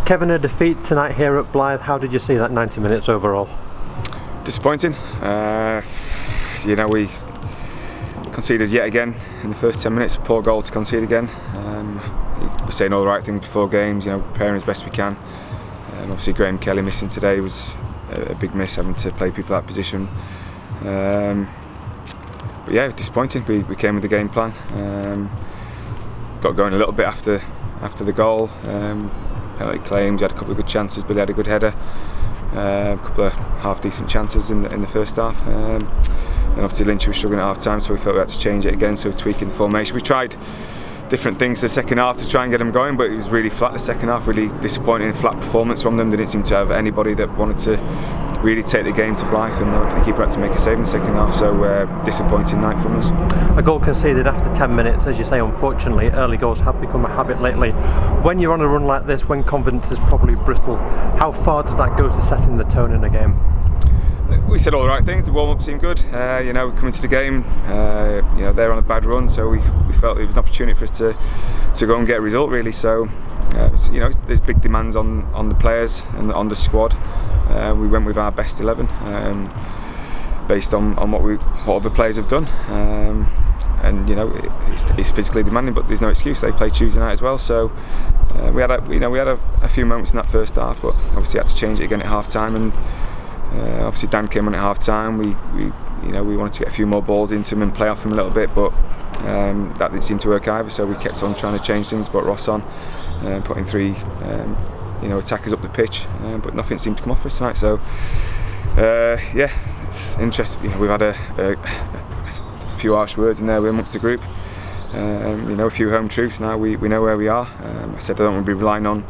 Kevin, a defeat tonight here at Blyth. How did you see that 90 minutes overall? Disappointing. You know, we conceded yet again in the first 10 minutes. A poor goal to concede again. We're saying all the right things before games, you know, preparing as best we can. Obviously Graham Kelly missing today was a big miss, having to play people that position. But yeah, disappointing. We came with the game plan. Got going a little bit after the goal. Penalty claims, we had a couple of good chances, but they had a good header. A couple of half decent chances in the first half. And obviously Lynch was struggling at half time, so we felt we had to change it again, so we're tweaking the formation. We tried different things the second half to try and get them going, but it was really flat the second half, really disappointing, flat performance from them. They didn't seem to have anybody that wanted to really take the game to Blyth, and the keeper had to make a save in the second half, so disappointing night from us. A goal conceded after 10 minutes, as you say. Unfortunately, early goals have become a habit lately. When you're on a run like this, when confidence is probably brittle, how far does that go to setting the tone in a game? We said all the right things. The warm-up seemed good. You know, coming to the game, you know, they're on a bad run, so we felt it was an opportunity for us to go and get a result, really. So, you know, there's big demands on the players and on the squad. We went with our best 11, based on what other players have done. And you know, it's physically demanding, but there's no excuse. They play Tuesday night as well, so we had a few moments in that first half, but obviously had to change it again at half time. And obviously Dan came on at half time. We wanted to get a few more balls into him and play off him a little bit, but that didn't seem to work either. So we kept on trying to change things, brought Ross on, putting three attackers up the pitch, but nothing seemed to come off for us tonight. So yeah, it's interesting. You know, we've had a few harsh words in there amongst the group. You know, a few home truths. Now we know where we are. I said I don't want to be relying on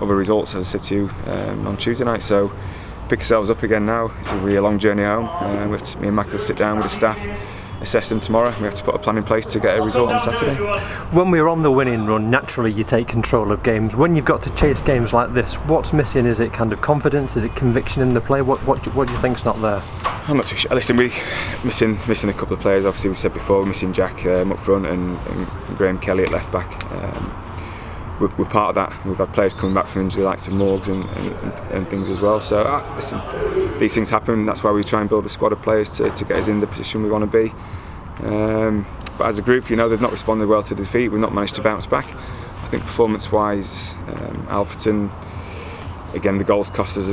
other results, as I said to you on Tuesday night. So pick ourselves up again now. It's a really long journey home. Me and Mac will sit down with the staff, assess them tomorrow. We have to put a plan in place to get a result on Saturday. When we're on the winning run, naturally you take control of games. When you've got to chase games like this, what's missing? Is it kind of confidence? Is it conviction in the play? What do you think's not there? I'm not too sure. Listen, we missing a couple of players. Obviously, we said before, missing Jack up front and Graham Kelly at left back. We're part of that. We've had players coming back from injury, like some Morgs and things as well. So listen, these things happen. That's why we try and build a squad of players to get us in the position we want to be. But as a group, you know, they've not responded well to the defeat. We've not managed to bounce back. I think performance-wise, Alfreton, again, the goals cost us,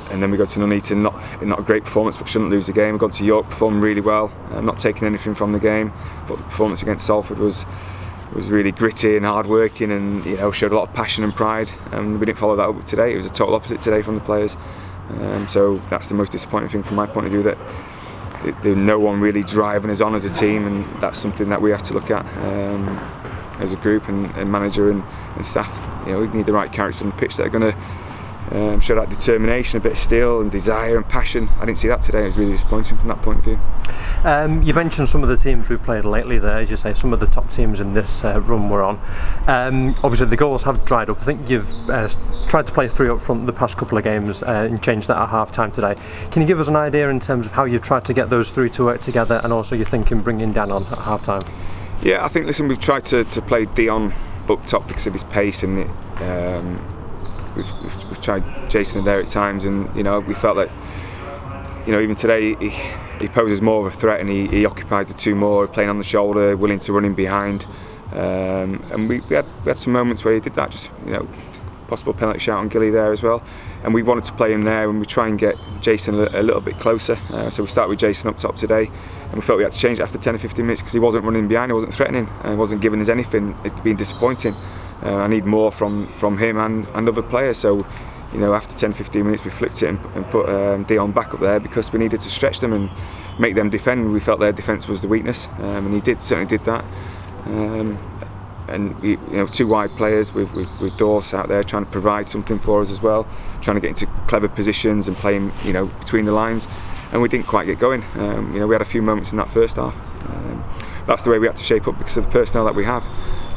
and then we go to Nuneaton, not a great performance, but shouldn't lose the game. We got to York, performed really well, not taking anything from the game. But the performance against Salford was really gritty and hard working, and you know, showed a lot of passion and pride, and we didn't follow that up today. It was a total opposite today from the players, so that's the most disappointing thing from my point of view, that there's no one really driving us on as a team, and that's something that we have to look at as a group and manager and staff. You know, we need the right characters on the pitch that are going to show that determination, a bit of steel and desire and passion. I didn't see that today. It was really disappointing from that point of view. You mentioned some of the teams we played lately there, as you say, some of the top teams in this run we're on. Obviously the goals have dried up. I think you've tried to play three up front the past couple of games and changed that at half time today. Can you give us an idea in terms of how you've tried to get those three to work together, and also you're thinking bringing Dan on at half time? Yeah, I think, listen, we've tried to play Dion up top because of his pace, and we've tried Jason in there at times, and you know, we felt that, you know, even today he poses more of a threat, and he occupies the two more, playing on the shoulder, willing to run in behind, and we had some moments where he did that. Just, you know, possible penalty shout on Gilly there as well, and we wanted to play him there, and we try and get Jason a little bit closer. So we started with Jason up top today, and we felt we had to change it after 10 or 15 minutes because he wasn't running behind, he wasn't threatening, and he wasn't giving us anything. It's been disappointing. I need more from him and other players. So, you know, after 10-15 minutes we flipped it and put Dion back up there because we needed to stretch them and make them defend. We felt their defence was the weakness, and he certainly did that. And we, you know, two wide players with Dorse out there trying to provide something for us as well, trying to get into clever positions and playing, you know, between the lines, and we didn't quite get going. You know, we had a few moments in that first half. That's the way we had to shape up because of the personnel that we have.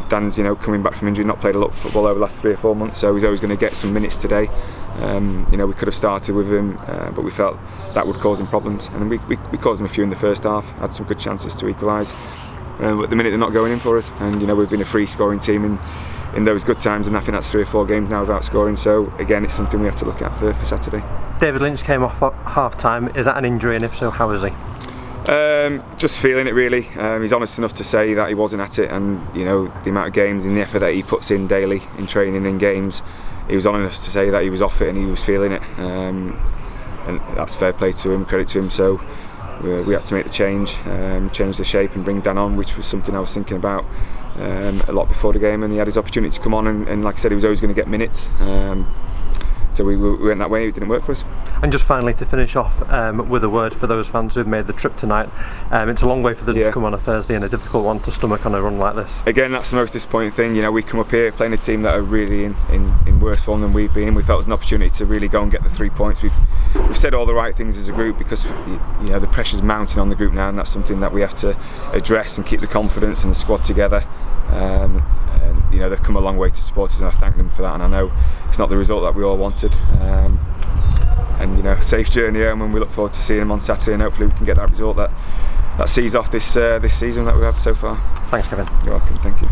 Dan's, you know, coming back from injury, not played a lot of football over the last 3 or 4 months, so he's always going to get some minutes today. You know, we could have started with him, but we felt that would cause him problems, and we caused him a few in the first half. Had some good chances to equalise, but at the minute they're not going in for us. And you know, we've been a free scoring team in those good times, and I think that's 3 or 4 games now without scoring. So again, it's something we have to look at for Saturday. David Lynch came off at half time. Is that an injury, and if so, how is he? Just feeling it really. He's honest enough to say that he wasn't at it, and you know, the amount of games and the effort that he puts in daily in training, in games, he was honest enough to say that he was off it and he was feeling it, and that's fair play to him, credit to him. So we had to make the change the shape and bring Dan on, which was something I was thinking about a lot before the game, and he had his opportunity to come on, and like I said, he was always going to get minutes. So we went that way. It didn't work for us. And just finally, to finish off with a word for those fans who've made the trip tonight. It's a long way for them to come on a Thursday, and a difficult one to stomach on a run like this. Again, that's the most disappointing thing. You know, we come up here playing a team that are really in worse form than we've been. We felt it was an opportunity to really go and get the 3 points. We've said all the right things as a group, because you know, the pressure's mounting on the group now, and that's something that we have to address and keep the confidence and the squad together. And you know, they've come a long way to support us, and I thank them for that. And I know it's not the result that we all wanted. And you know, safe journey home, and we look forward to seeing them on Saturday, and hopefully we can get that result that sees off this season that we've had so far. Thanks, Kevin. You're welcome. Thank you.